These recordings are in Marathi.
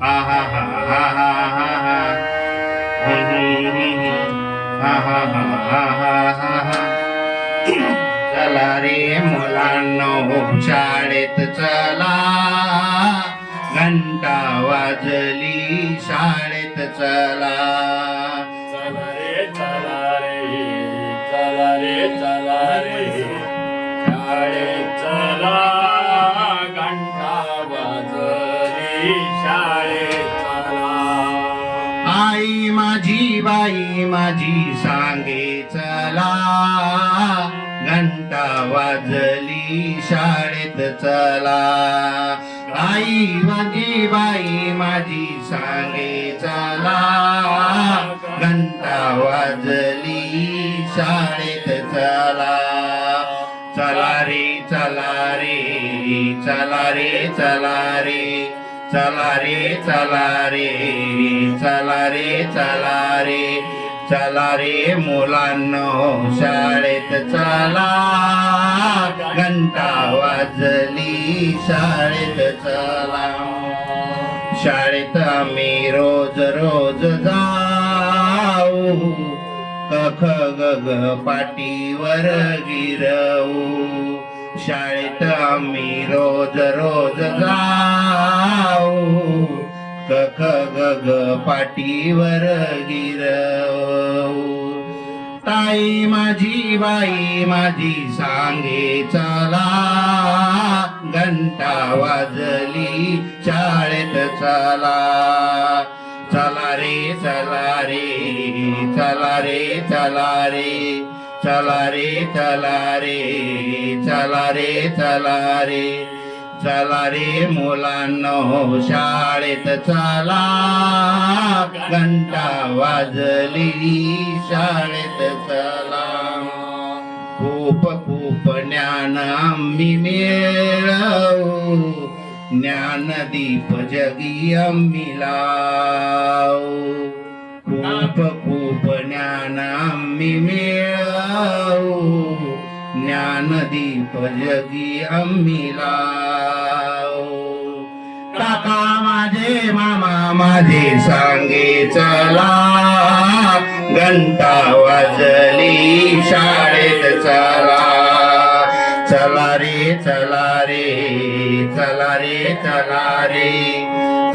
हा हा हा हा हा हा हा हा हा हा हा हा. चला रे मुलांनो शाळेत चला, घंटा वाजली शाळेत चला. चला रे चला रे चला रे चला रे शाळेत चला, घंटा वाजली शाळेत चला. आई माझी बाई माझी सांगे चला, घंटा वाजली शाळेत चला. आई माझी बाई माझी सांगे चला, घंटा वाजली शाळेत चला. चला रे चला रे चला रे चला रे चला रे चला रे चला रे चला रे चला रे मुलांनो शाळेत चला, घंटा वाजली शाळेत चला. शाळेत आम्ही रोज रोज जाऊ, क ख ग घ पाटीवर गिरवू. शाळेत आम्ही रोज रोज जाऊ, क ख ग घ पाटीवर गिरवू. ताई माझी बाई माझी सांगे चला, घंटा वाजली शाळेत चला. चला रे चला रे चला रे चला रे चला रे चला रे चला रे चला रे चला रे मुलांनो शाळेत चला, घंटा वाजली शाळेत चला. खूप खूप ज्ञान आम्ही मिळवू, ज्ञानदीप जगी आम्ही लावू. खूप खूप ज्ञान आम्ही मिळवू, ज्ञानदीप जगी आम्ही लावू. काका माझे मामा माझे सांगे चला, घंटा वाजली शाळेत चला. चला रे चला रे चला रे चला रे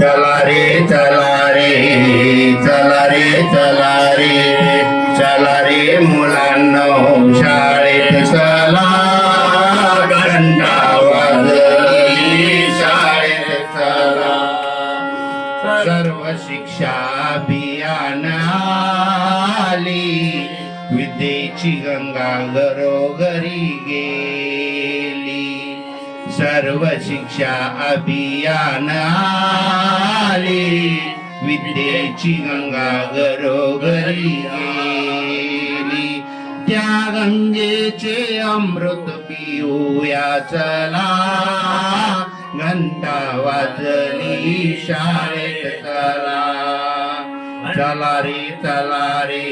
चला रे चला रे चला रे चला रे चला रे मुलांनो शाळेत चला, घंटा वाजली शाळेत चला. सर्व शिक्षा अभियान आली, विद्येची गंगा घरोघरी गेली. सर्व शिक्षा अभियान आली, विद्येची गंगा घरोघरी गेली. त्या गंगेचे अमृत पिऊया चला, घंटा वाजली शाळेत चला. चला रे चला रे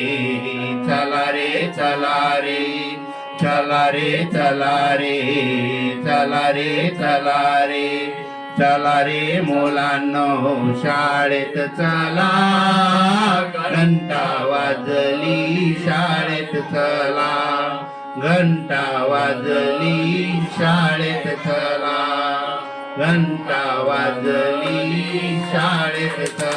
चला रे चला रे चला रे चला रे चला रे चला रे चला रे मुलांनो शाळेत चला, घंटा वाजली शाळेत चला. घंटा वाजली शाळेत चला, घंटा वाजली शाळेत चला.